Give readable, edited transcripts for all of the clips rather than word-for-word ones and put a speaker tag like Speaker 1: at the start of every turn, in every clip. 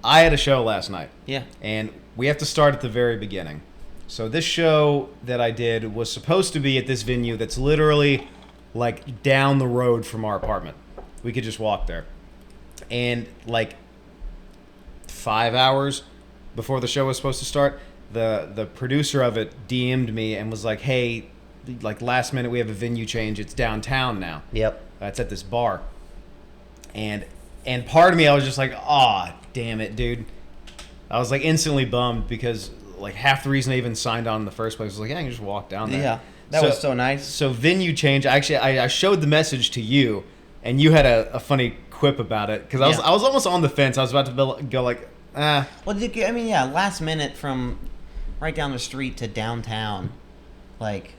Speaker 1: I had a show last night.
Speaker 2: Yeah.
Speaker 1: And we have to start at the very beginning. So this show that I did was supposed to be at this venue that's literally like down the road from our apartment. We could just walk there. And like 5 hours before the show was supposed to start, the producer of it DM'd me and was like, hey, like last minute we have a venue change. It's downtown now.
Speaker 2: Yep.
Speaker 1: It's at this bar. And part of me, I was just like, aw, damn it, dude. I was like instantly bummed because like half the reason I even signed on in the first place was like, yeah, I can just walk down there.
Speaker 2: Yeah. That was so nice.
Speaker 1: So venue change. Actually, I showed the message to you, and you had a funny quip about it because I was almost on the fence. I was about to go like, ah.
Speaker 2: Well, I mean, yeah, last minute from right down the street to downtown, like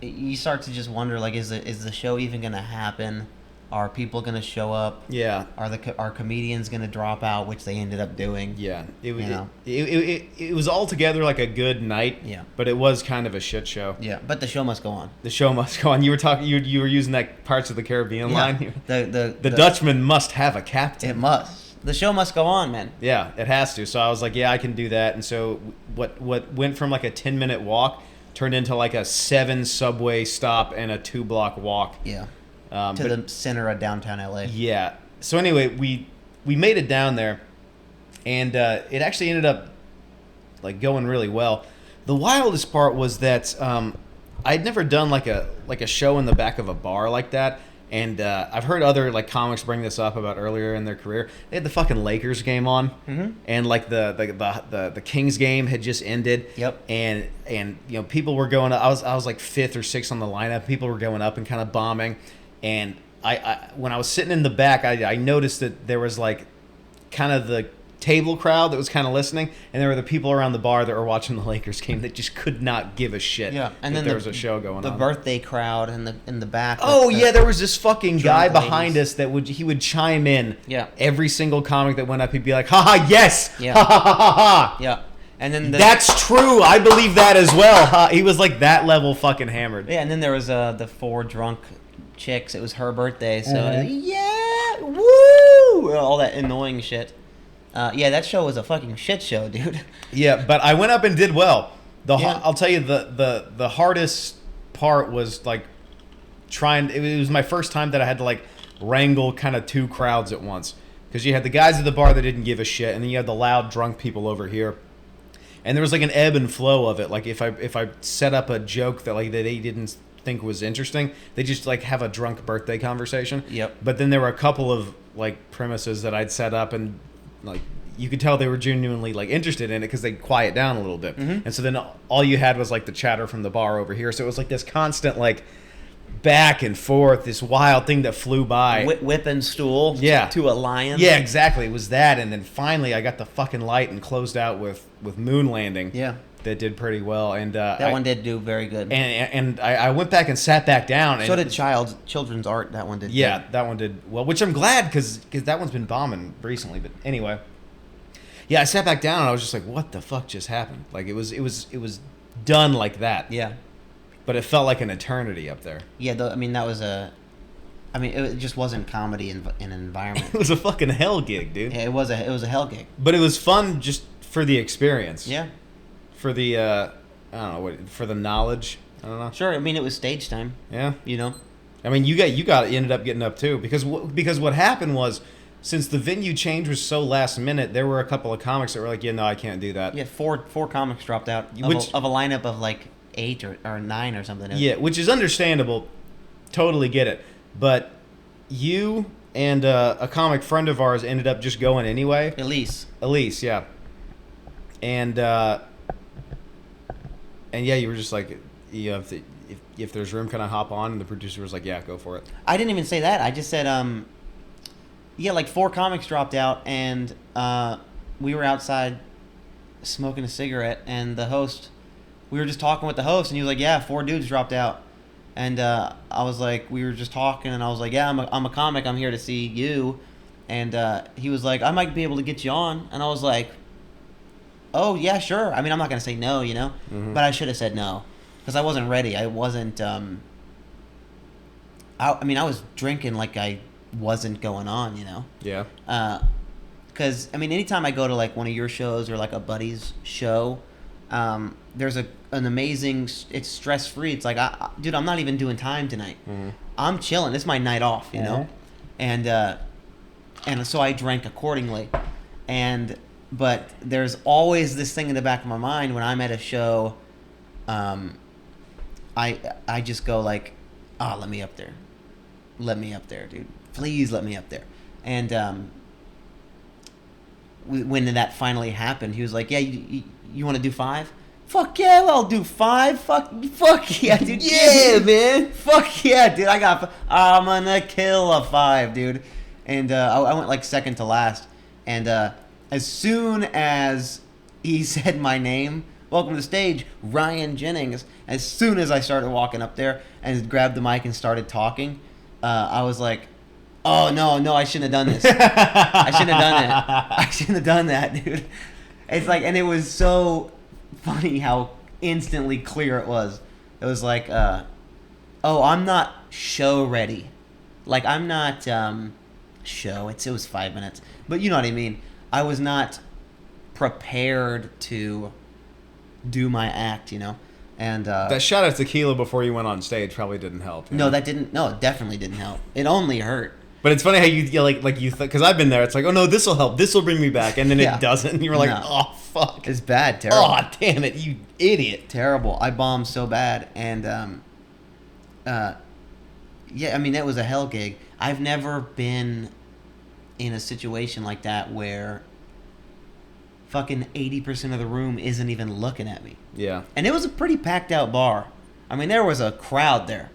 Speaker 2: you start to just wonder, like, is the show even gonna happen? Are people gonna show up?
Speaker 1: Yeah.
Speaker 2: Are comedians gonna drop out, which they ended up doing?
Speaker 1: Yeah. It was altogether like a good night.
Speaker 2: Yeah.
Speaker 1: But it was kind of a shit show.
Speaker 2: Yeah. But the show must go on.
Speaker 1: The show must go on. You were talking. You were using that Parts of the Caribbean line.
Speaker 2: The
Speaker 1: Dutchman must have a captain.
Speaker 2: It must. The show must go on, man.
Speaker 1: Yeah, it has to. So I was like, yeah, I can do that. And so what went from like a 10-minute walk turned into like a 7 subway stop and a 2-block walk.
Speaker 2: Yeah. To the center of downtown LA.
Speaker 1: Yeah. So anyway, we made it down there, and it actually ended up like going really well. The wildest part was that I'd never done like a show in the back of a bar like that, and I've heard other like comics bring this up about earlier in their career. They had the fucking Lakers game on, and like the Kings game had just ended.
Speaker 2: Yep.
Speaker 1: And you know, people were going up. I was like 5th or 6th on the lineup. People were going up and kind of bombing. And I when I was sitting in the back, I noticed that there was like kind of the table crowd that was kind of listening, and there were the people around the bar that were watching the Lakers game that just could not give a shit.
Speaker 2: Yeah, and then
Speaker 1: there was a show going on.
Speaker 2: The birthday crowd in the back.
Speaker 1: Oh yeah, there was this fucking guy behind us that would chime in.
Speaker 2: Yeah.
Speaker 1: Every single comic that went up, he'd be like, "Ha ha, yes,
Speaker 2: Yeah.
Speaker 1: ha ha ha ha ha."
Speaker 2: Yeah. And then
Speaker 1: that's true. I believe that as well. He was like that level fucking hammered.
Speaker 2: Yeah, and then there was the 4 drunk chicks. It was her birthday, so yeah, woo, all that annoying shit. Yeah, that show was a fucking shit show, dude.
Speaker 1: Yeah, but I went up and did well. I'll tell you the hardest part was like trying. It was my first time that I had to like wrangle kind of 2 crowds at once, because you had the guys at the bar that didn't give a shit, and then you had the loud drunk people over here. And there was like an ebb and flow of it. Like if I set up a joke that like that they didn't think was interesting, they just like have a drunk birthday conversation.
Speaker 2: Yep.
Speaker 1: But then there were a couple of like premises that I'd set up, and like you could tell they were genuinely like interested in it because they'd quiet down a little bit. And so then all you had was like the chatter from the bar over here. So it was like this constant like back and forth, this wild thing that flew by.
Speaker 2: Whip and stool.
Speaker 1: Yeah.
Speaker 2: To a lion.
Speaker 1: Yeah, exactly. It was that, and then finally I got the fucking light and closed out with Moon Landing.
Speaker 2: Yeah.
Speaker 1: That did pretty well, and
Speaker 2: that one did do very good.
Speaker 1: And I went back and sat back down.
Speaker 2: So did children's art. That one did.
Speaker 1: Yeah,
Speaker 2: good.
Speaker 1: that one did well, which I'm glad because that one's been bombing recently. But anyway, yeah, I sat back down and I was just like, what the fuck just happened? Like it was done like that.
Speaker 2: Yeah.
Speaker 1: But it felt like an eternity up there.
Speaker 2: Yeah, that was it just wasn't comedy in an environment.
Speaker 1: It was a fucking hell gig, dude.
Speaker 2: Yeah, it was a hell gig.
Speaker 1: But it was fun just for the experience.
Speaker 2: Yeah.
Speaker 1: For the I don't know for the knowledge. I don't know.
Speaker 2: Sure. I mean, it was stage time.
Speaker 1: Yeah.
Speaker 2: You know.
Speaker 1: I mean, you ended up getting up too because what happened was, since the venue change was so last minute, there were a couple of comics that were like, yeah, no, I can't do that.
Speaker 2: Yeah, four comics dropped out of a lineup of like 8 or 9 or something.
Speaker 1: Yeah, which is understandable. Totally get it. But you and a comic friend of ours ended up just going anyway. Elise, yeah. And yeah, you were just like, you know, if there's room, can I hop on? And the producer was like, yeah, go for it.
Speaker 2: I didn't even say that. I just said, yeah, like 4 comics dropped out, and we were outside smoking a cigarette, and we were just talking with the host, and he was like, yeah, 4 dudes dropped out. And I was like, we were just talking, and I was like, yeah, I'm a comic. I'm here to see you. And he was like, I might be able to get you on. And I was like, oh, yeah, sure. I mean, I'm not going to say no, you know?
Speaker 1: Mm-hmm.
Speaker 2: But I should have said no. Because I wasn't ready. I wasn't... I was drinking like I wasn't going on, you know?
Speaker 1: Yeah.
Speaker 2: because I mean, anytime I go to like one of your shows or like a buddy's show, there's an amazing. It's stress free. It's like, dude, I'm not even doing time tonight.
Speaker 1: Mm-hmm.
Speaker 2: I'm chilling. It's my night off, you know, and so I drank accordingly, but there's always this thing in the back of my mind when I'm at a show. I just go like, let me up there, dude. Please let me up there. And when that finally happened, he was like, yeah, you want to do 5? Fuck yeah, I'll do 5. Fuck yeah, dude. Yeah, man. Fuck yeah, dude. I'm gonna kill a 5, dude. And I went like second to last. And as soon as he said my name, welcome to the stage, Ryan Jennings. As soon as I started walking up there and grabbed the mic and started talking, I was like, oh, no, I shouldn't have done this. I shouldn't have done that, dude. It's like, and it was so funny how instantly clear it was. It was like, I'm not show ready. Like, I'm not show. It was 5 minutes. But you know what I mean. I was not prepared to do my act, you know. And
Speaker 1: that shot of tequila before you went on stage probably didn't help.
Speaker 2: No, that didn't. No, it definitely didn't help. It only hurt.
Speaker 1: But it's funny how you like because I've been there. It's like, oh no, this will help. This will bring me back, and then it doesn't. And you're like, oh fuck,
Speaker 2: it's bad, terrible.
Speaker 1: Oh damn it, you idiot.
Speaker 2: Terrible. I bombed so bad, and yeah, I mean that was a hell gig. I've never been in a situation like that where fucking 80% of the room isn't even looking at me.
Speaker 1: Yeah.
Speaker 2: And it was a pretty packed out bar. I mean, there was a crowd there.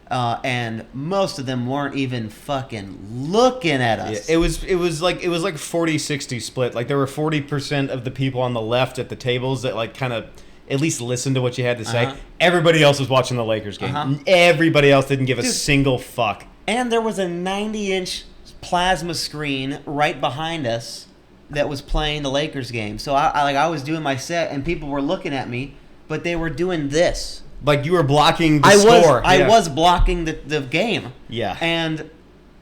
Speaker 2: And most of them weren't even fucking looking at us.
Speaker 1: Yeah, it was like 40-60 split. Like there were 40% of the people on the left at the tables that like kind of at least listened to what you had to say. Everybody else was watching the Lakers game. Everybody else didn't give a single fuck.
Speaker 2: And there was a 90-inch plasma screen right behind us that was playing the Lakers game. So I was doing my set and people were looking at me, but they were doing this.
Speaker 1: Like you were blocking the score.
Speaker 2: I was blocking the game.
Speaker 1: Yeah.
Speaker 2: And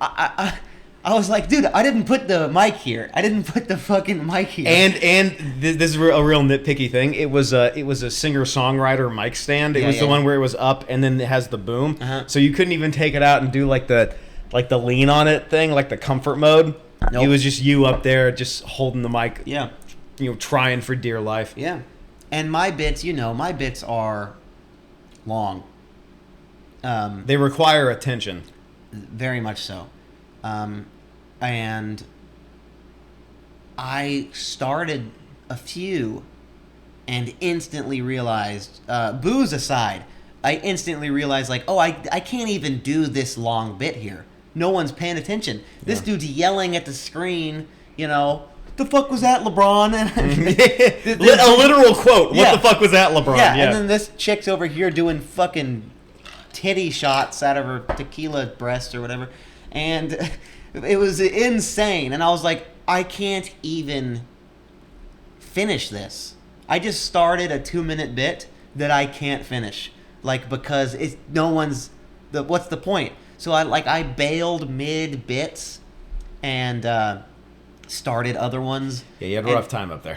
Speaker 2: I was like, dude, I didn't put the mic here. I didn't put the fucking mic here.
Speaker 1: And this is a real nitpicky thing. It was a singer-songwriter mic stand. It was the one where it was up and then it has the boom. So you couldn't even take it out and do like the lean on it thing, like the comfort mode. Nope. It was just you up there just holding the mic.
Speaker 2: Yeah.
Speaker 1: You know, trying for dear life.
Speaker 2: Yeah. And my bits are long.
Speaker 1: They require attention.
Speaker 2: Very much so. And I started a few and instantly realized, booze aside, I instantly realized like, I can't even do this long bit here. No one's paying attention. This dude's yelling at the screen, you know, the fuck was that, LeBron?
Speaker 1: A literal quote. What the fuck was that, LeBron?
Speaker 2: Yeah, and then this chick's over here doing fucking titty shots out of her tequila breast or whatever. And it was insane. And I was like, I can't even finish this. I just started a 2-minute bit that I can't finish. Like, because what's the point? So I bailed mid bits and started other ones.
Speaker 1: Yeah, you had a rough time up there.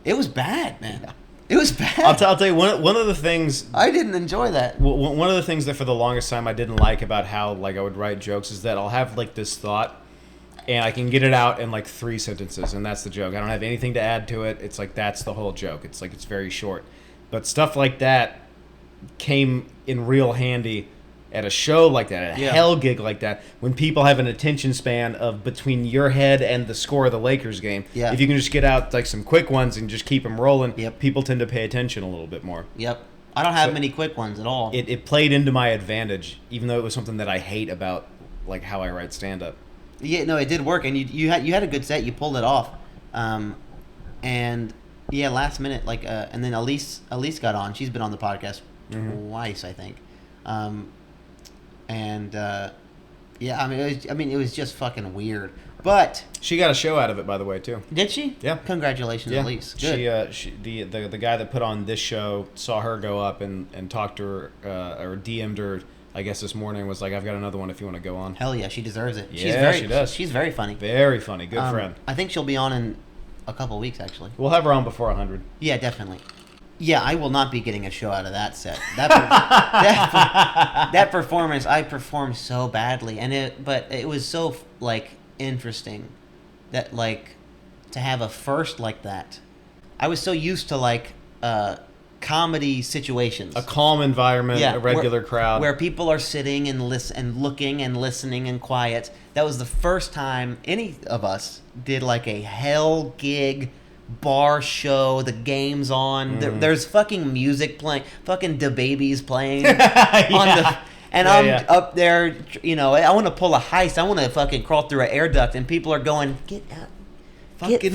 Speaker 2: It was bad, man. It was bad.
Speaker 1: I'll tell you one of the things
Speaker 2: I didn't enjoy that.
Speaker 1: One of the things that for the longest time I didn't like about how like I would write jokes is that I'll have like this thought and I can get it out in like 3 sentences and that's the joke. I don't have anything to add to it. It's like that's the whole joke. It's like it's very short. But stuff like that came in real handy at a show like that, at a hell gig like that, when people have an attention span of between your head and the score of the Lakers game.
Speaker 2: Yeah.
Speaker 1: If you can just get out like some quick ones and just keep them rolling,
Speaker 2: Yep.
Speaker 1: people tend to pay attention a little bit more.
Speaker 2: Yep. I don't have many quick ones at all.
Speaker 1: It played into my advantage, even though it was something that I hate about like how I write stand-up.
Speaker 2: Yeah, no, it did work, and you had a good set. You pulled it off, and yeah, last minute, and then Elise got on. She's been on the podcast twice, I think. Yeah, I mean, it was just fucking weird. But
Speaker 1: she got a show out of it, by the way, too.
Speaker 2: Did she?
Speaker 1: Yeah.
Speaker 2: Congratulations, Elise. Good.
Speaker 1: The guy that put on this show saw her go up and talked to her or DM'd her I guess this morning was like, I've got another one if you want to go on.
Speaker 2: Hell yeah, she deserves it.
Speaker 1: Yeah, she does.
Speaker 2: She's very funny.
Speaker 1: Very funny. Good friend.
Speaker 2: I think she'll be on in a couple weeks, actually.
Speaker 1: We'll have her on before 100.
Speaker 2: Yeah, definitely. Yeah, I will not be getting a show out of that set. That performance, I performed so badly, but it was so like interesting that like to have a first like that. I was so used to like comedy situations,
Speaker 1: A calm environment, a regular crowd.
Speaker 2: where people are sitting and looking and listening and quiet. That was the first time any of us did like a hell gig bar show. The game's on. There's fucking music playing. Fucking DaBaby's playing on the. And I'm up there, you know. I want to pull a heist. I want to fucking crawl through an air duct, and people are going, "Get out,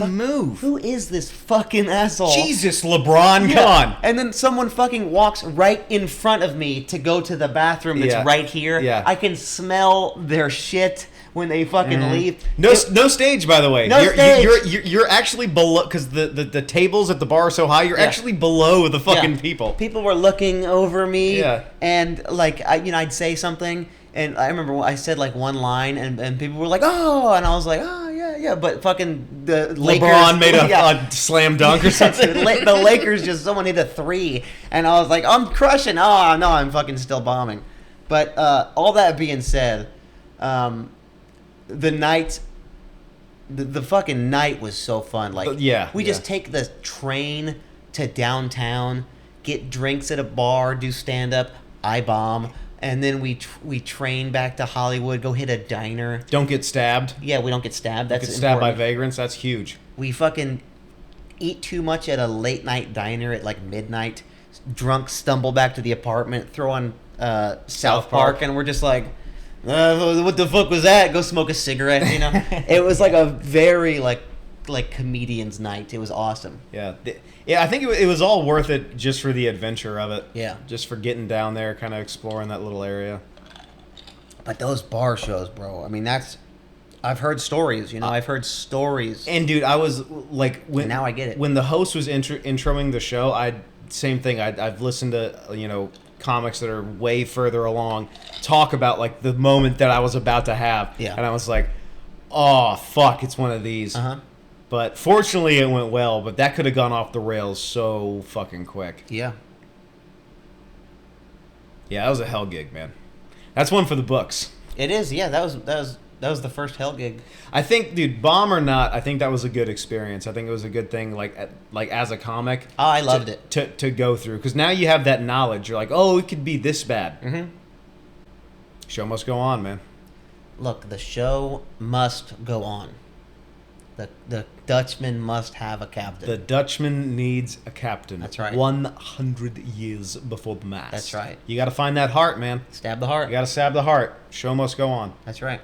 Speaker 1: move!
Speaker 2: Who is this fucking asshole?
Speaker 1: Jesus, LeBron, come on!"
Speaker 2: And then someone fucking walks right in front of me to go to the bathroom that's right here.
Speaker 1: Yeah.
Speaker 2: I can smell their shit when they fucking leave.
Speaker 1: No stage, by the way.
Speaker 2: No stage.
Speaker 1: You're actually below, because the tables at the bar are so high. You're actually below the fucking people.
Speaker 2: People were looking over me.
Speaker 1: Yeah.
Speaker 2: And like I'd say something, and I remember I said like one line, and people were like, "Oh," and I was like, "Oh yeah." But fucking the Lakers,
Speaker 1: LeBron made a slam dunk or something.
Speaker 2: The Lakers someone hit a 3, and I was like, "I'm crushing." Oh no, I'm fucking still bombing. But all that being said, the night, the fucking night was so fun. Like, we just take the train to downtown, get drinks at a bar, do stand up. I bomb, and then we train back to Hollywood, go hit a diner.
Speaker 1: Don't get stabbed.
Speaker 2: Yeah, we don't get stabbed. That's
Speaker 1: get stabbed by
Speaker 2: important.
Speaker 1: vagrants. That's huge.
Speaker 2: We fucking eat too much at a late night diner at like midnight. Drunk, stumble back to the apartment, throw on South Park, and we're just like, what the fuck was that? Go smoke a cigarette, you know? It was like a very like comedian's night. It was awesome.
Speaker 1: Yeah. I think it was all worth it just for the adventure of it.
Speaker 2: Yeah.
Speaker 1: Just for getting down there, kind of exploring that little area.
Speaker 2: But those bar shows, bro. I mean, I've heard stories, you know. I've heard stories.
Speaker 1: And dude, I was like,
Speaker 2: now I get it.
Speaker 1: When the host was introing the show, same thing. I've listened to, you know, comics that are way further along talk about like the moment that I was about to have.
Speaker 2: Yeah.
Speaker 1: And I was like, oh fuck, it's one of these. But fortunately it went well, but that could have gone off the rails so fucking quick.
Speaker 2: Yeah.
Speaker 1: Yeah, that was a hell gig, man. That's one for the books.
Speaker 2: It is. Yeah, that was the first hell gig.
Speaker 1: I think, dude, bomb or not, I think that was a good experience. I think it was a good thing, like as a comic.
Speaker 2: Oh, I loved it.
Speaker 1: To go through, because now you have that knowledge. You're like, oh, it could be this bad.
Speaker 2: Mm-hmm.
Speaker 1: Show must go on, man.
Speaker 2: Look, the show must go on. The Dutchman must have a captain.
Speaker 1: The Dutchman needs a captain.
Speaker 2: That's right.
Speaker 1: 100 years before the mast.
Speaker 2: That's right.
Speaker 1: You got to find that heart, man.
Speaker 2: Stab the heart.
Speaker 1: You got to stab the heart. Show must go on.
Speaker 2: That's right.